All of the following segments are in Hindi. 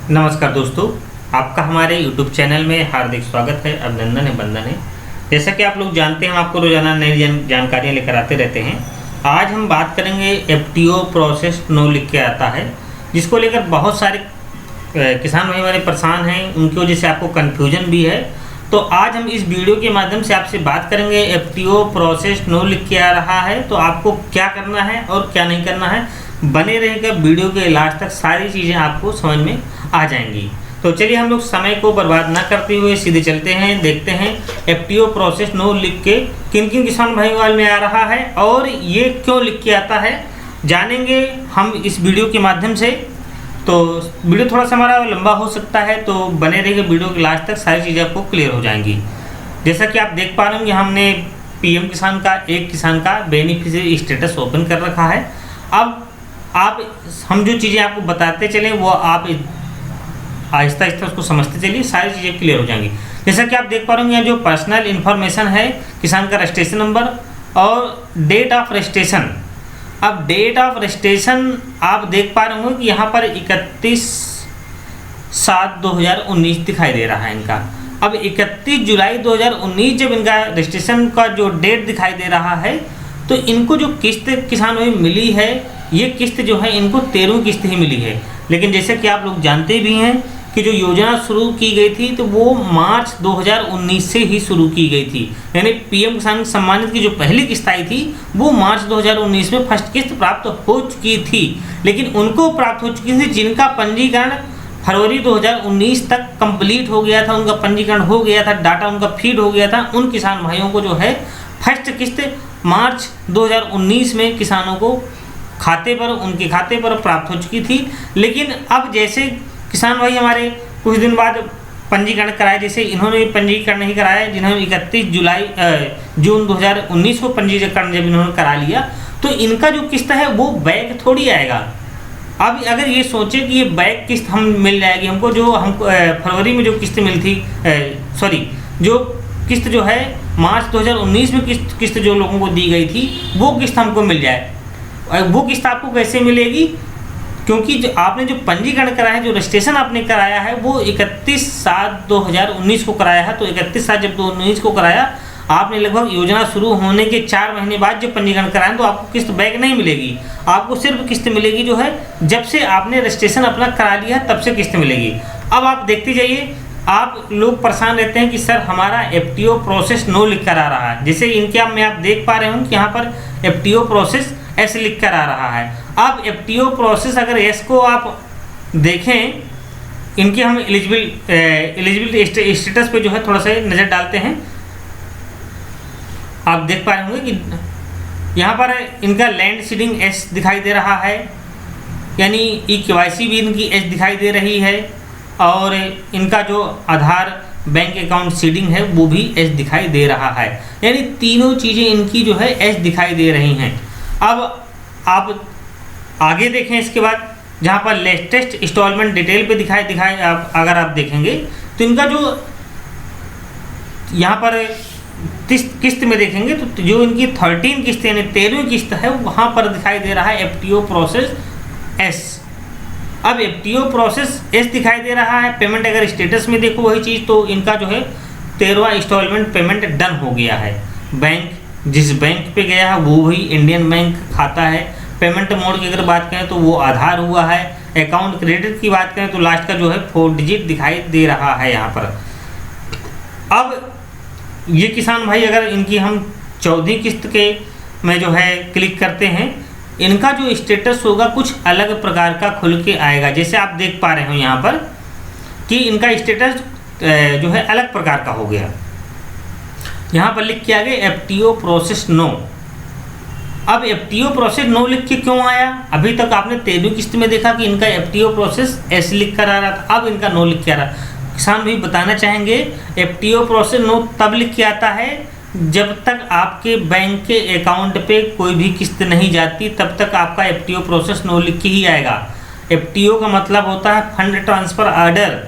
नमस्कार दोस्तों, आपका हमारे YouTube चैनल में हार्दिक स्वागत है, अभिनंदन है, वंदन है। जैसा कि आप लोग जानते हैं, हम आपको रोजाना नई जानकारियाँ लेकर आते रहते हैं। आज हम बात करेंगे FTO प्रोसेस नो लिख के आता है, जिसको लेकर बहुत सारे किसान भाई हमारे परेशान हैं, उनकी वजह से आपको कन्फ्यूजन भी है। तो आज हम इस वीडियो के माध्यम से आपसे बात करेंगे FTO प्रोसेस नो लिख के आ रहा है तो आपको क्या करना है और क्या नहीं करना है। बने रहेगा वीडियो के लास्ट तक, सारी चीज़ें आपको समझ में आ जाएंगी। तो चलिए हम लोग समय को बर्बाद ना करते हुए सीधे चलते हैं, देखते हैं FTO प्रोसेस नो लिख के किन किन किसान भाइयों में आ रहा है और ये क्यों लिख के आता है, जानेंगे हम इस वीडियो के माध्यम से। तो वीडियो थोड़ा सा हमारा लंबा हो सकता है, तो बने रहेगा वीडियो के लास्ट तक, सारी चीज़ें आपको क्लियर हो जाएंगी। जैसा कि आप देख पा रहे होंगे, हमने PM किसान का एक किसान का बेनिफिशियरी स्टेटस ओपन कर रखा है। अब हम जो चीज़ें आपको बताते चलें वो आप आहिस्ता आहिस्ता उसको समझते चलिए, सारी चीज़ें क्लियर हो जाएंगी। जैसा कि आप देख पा रहे होंगे, जो पर्सनल इन्फॉर्मेशन है, किसान का रजिस्ट्रेशन नंबर और डेट ऑफ रजिस्ट्रेशन। अब डेट ऑफ रजिस्ट्रेशन आप देख पा रहे होंगे कि यहाँ पर 31/7/2019 दिखाई दे रहा है इनका। अब 31 जुलाई 2019 जब इनका रजिस्ट्रेशन का जो डेट दिखाई दे रहा है, तो इनको जो किस्त किसानों में मिली है, ये किस्त जो है इनको 13वीं किस्त ही मिली है। लेकिन जैसे कि आप लोग जानते भी हैं कि जो योजना शुरू की गई थी तो वो मार्च 2019 से ही शुरू की गई थी। यानी PM किसान सम्मानित की जो पहली किस्त आई थी वो मार्च 2019 में फर्स्ट किस्त प्राप्त हो चुकी थी। लेकिन उनको प्राप्त हो चुकी थी जिनका पंजीकरण फरवरी 2019 तक कंप्लीट हो गया था, उनका पंजीकरण हो गया था, डाटा उनका फीड हो गया था। उन किसान भाइयों को जो है फर्स्ट किस्त मार्च 2019 में किसानों को उनके खाते पर प्राप्त हो चुकी थी। लेकिन अब जैसे किसान भाई हमारे कुछ दिन बाद पंजीकरण कराए, जैसे इन्होंने पंजीकरण नहीं कराया, जिन्होंने 31 जून 2019 को पंजीकरण जब इन्होंने करा लिया, तो इनका जो किस्त है वो बैक थोड़ी आएगा। अब अगर ये सोचे कि ये बैक किस्त हम मिल जाएगी हमको, जो हमको फरवरी में जो किस्त मिली थी, जो किस्त जो है मार्च 2019 में किस्त जो लोगों को दी गई थी, वो किस्त हमको मिल जाए। वो किस्त आपको कैसे मिलेगी? क्योंकि जो आपने जो पंजीकरण कराया है, जो रजिस्ट्रेशन आपने कराया है, वो 31/7/2019 को कराया है। तो 31/7 जब 2019 को कराया, आपने लगभग योजना शुरू होने के 4 महीने बाद जब पंजीकरण कराया, तो आपको किस्त बैक नहीं मिलेगी। आपको सिर्फ किस्त मिलेगी जो है जब से आपने रजिस्ट्रेशन अपना करा लिया तब से किस्त मिलेगी। अब आप देखते जाइए, आप लोग परेशान रहते हैं कि सर हमारा FTO प्रोसेस नो लिख कर आ रहा है। जैसे इनके में आप देख पा रहे होंगे कि यहाँ पर FTO प्रोसेस S लिख कर आ रहा है। अब FTO प्रोसेस अगर S को आप देखें, इनके हम एलिजिबिलिटी स्टेटस पे जो है थोड़ा सा नज़र डालते हैं। आप देख पा रहे होंगे कि यहाँ पर इनका लैंड सीडिंग S दिखाई दे रहा है, यानी KYC भी इनकी S दिखाई दे रही है, और इनका जो आधार बैंक अकाउंट सीडिंग है वो भी S दिखाई दे रहा है। यानी तीनों चीज़ें इनकी जो है S दिखाई दे रही हैं। अब आप आगे देखें, इसके बाद जहाँ पर लेटेस्ट इंस्टॉलमेंट डिटेल पे दिखाए आप अगर आप देखेंगे तो इनका जो यहाँ पर किस्त में देखेंगे तो जो इनकी 13 किस्त यानी 13वीं किस्त है, वहाँ पर दिखाई दे रहा है FTO प्रोसेस S। अब FTO प्रोसेस S दिखाई दे रहा है। पेमेंट अगर स्टेटस में देखो वही चीज़, तो इनका जो है 13वां इंस्टॉलमेंट पेमेंट डन हो गया है। बैंक जिस बैंक पे गया है वो वही इंडियन बैंक खाता है। पेमेंट मोड की अगर बात करें तो वो आधार हुआ है। अकाउंट क्रेडिट की बात करें तो लास्ट का जो है 4 डिजिट दिखाई दे रहा है यहाँ पर। अब ये किसान भाई अगर इनकी हम 14वीं किस्त के में जो है क्लिक करते हैं, इनका जो स्टेटस होगा कुछ अलग प्रकार का खुल के आएगा। जैसे आप देख पा रहे हो यहाँ पर कि इनका स्टेटस जो है अलग प्रकार का हो गया। यहाँ पर लिख के आ गया FTO प्रोसेस नो। अब FTO प्रोसेस नो लिख के क्यों आया? अभी तक आपने 13वीं किस्त में देखा कि इनका FTO प्रोसेस S लिख कर आ रहा था, अब इनका नो लिख के आ रहा। किसान भी बताना चाहेंगे FTO प्रोसेस नो तब लिख के आता है जब तक आपके बैंक के अकाउंट पे कोई भी किस्त नहीं जाती, तब तक आपका FTO प्रोसेस नो लिख के ही आएगा। FTO का मतलब होता है फंड ट्रांसफ़र ऑर्डर,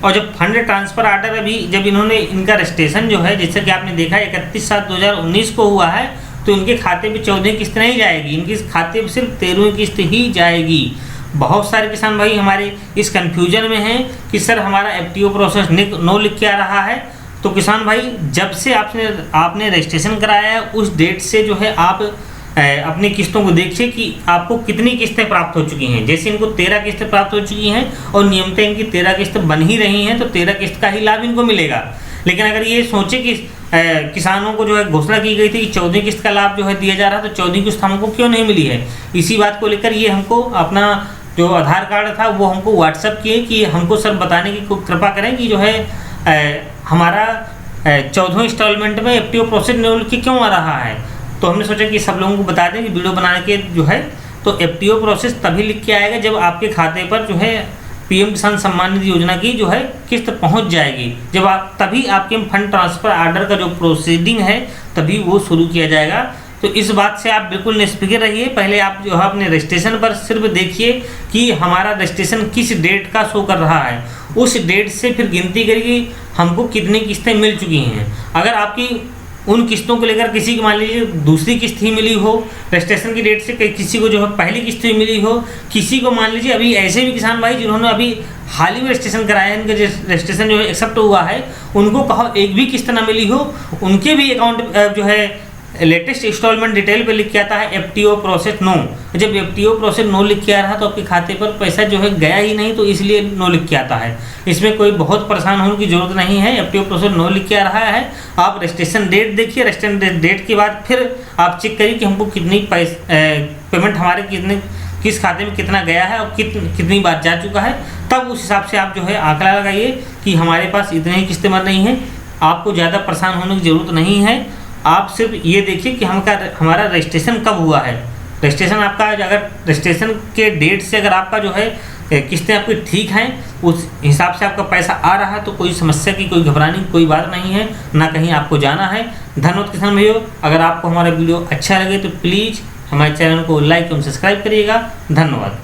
और जब फंड ट्रांसफ़र ऑर्डर अभी जब इन्होंने इनका रजिस्ट्रेशन जो है, जैसे कि आपने देखा 31/7/2019 को हुआ है, तो इनके खाते पे 14वीं किस्त नहीं जाएगी, इनके खाते पे सिर्फ 13वीं किस्त ही जाएगी। बहुत सारे किसान भाई हमारे इस कंफ्यूजन में हैं कि सर हमारा एफटीओ प्रोसेस नो लिख के आ रहा है। तो किसान भाई जब से आपने रजिस्ट्रेशन कराया है उस डेट से जो है आप अपनी किस्तों को देखिए कि आपको कितनी किस्तें प्राप्त हो चुकी हैं। जैसे इनको 13 किस्तें प्राप्त हो चुकी हैं और नियमतः इनकी 13 किस्तें बन ही रही हैं, तो 13 किस्त का ही लाभ इनको मिलेगा। लेकिन अगर ये सोचे कि किसानों को जो है घोषणा की गई थी कि 14वीं किस्त का लाभ जो है दिया जा रहा है, तो 14वीं किस्त हमको क्यों नहीं मिली है। इसी बात को लेकर ये हमको अपना जो आधार कार्ड था वो हमको व्हाट्सअप किए कि हमको सर बताने की कृपा करें कि जो है हमारा 14वें इंस्टॉलमेंट में एफटीओ प्रोसेस नो लिख के क्यों आ रहा है। तो हमने सोचा कि सब लोगों को बता दें कि वीडियो बना के जो है तो एफटीओ प्रोसेस तभी लिख के आएगा जब आपके खाते पर जो है पीएम किसान सम्मान निधि योजना की जो है किस्त पहुंच जाएगी। जब आप तभी आपके फंड ट्रांसफ़र आर्डर का जो प्रोसीडिंग है तभी वो शुरू किया जाएगा। तो इस बात से आप बिल्कुल निष्फिक्र रहिए। पहले आप जो है अपने रजिस्ट्रेशन पर सिर्फ देखिए कि हमारा रजिस्ट्रेशन किस डेट का शो कर रहा है, उस डेट से फिर गिनती करिए हमको कितनी किस्तें मिल चुकी हैं। अगर आपकी उन किस्तों को लेकर किसी को मान लीजिए दूसरी किस्त ही मिली हो, रजिस्ट्रेशन की डेट से किसी को जो है पहली किस्त ही मिली हो, किसी को मान लीजिए अभी ऐसे भी किसान भाई जिन्होंने अभी हाल ही में रजिस्ट्रेशन कराया है, इनका रजिस्ट्रेशन जो है एक्सेप्ट हुआ है, उनको कहो एक भी किस्त ना मिली हो, उनके भी अकाउंट जो है लेटेस्ट इंस्टॉलमेंट डिटेल पे लिख के आता है एफटीओ प्रोसेस नो। जब एफटीओ प्रोसेस नो लिख के आ रहा है तो आपके खाते पर पैसा जो है गया ही नहीं, तो इसलिए नो लिख के आता है। इसमें कोई बहुत परेशान होने की जरूरत नहीं है। एफटीओ प्रोसेस नो लिख के आ रहा है, आप रजिस्ट्रेशन डेट देखिए, रजिस्ट्रेशन डेट के बाद फिर आप चेक करिए कि हमको कितनी पेमेंट हमारे किस खाते में कितना गया है और कितनी बार जा चुका है। तब उस हिसाब से आप जो है आंकड़ा लगाइए कि हमारे पास इतने ही किस्तें बन रही हैं। आपको ज़्यादा परेशान होने की ज़रूरत नहीं है। आप सिर्फ ये देखिए कि हमारा रजिस्ट्रेशन कब हुआ है। रजिस्ट्रेशन आपका अगर रजिस्ट्रेशन के डेट से अगर आपका जो है किस्तें आपकी ठीक हैं, उस हिसाब से आपका पैसा आ रहा है, तो कोई समस्या की कोई घबराने की कोई बात नहीं है, ना कहीं आपको जाना है। धन्यवाद किसान भाइयों। अगर आपको हमारा वीडियो अच्छा लगे तो प्लीज़ हमारे चैनल को लाइक एवं सब्सक्राइब करिएगा। धन्यवाद।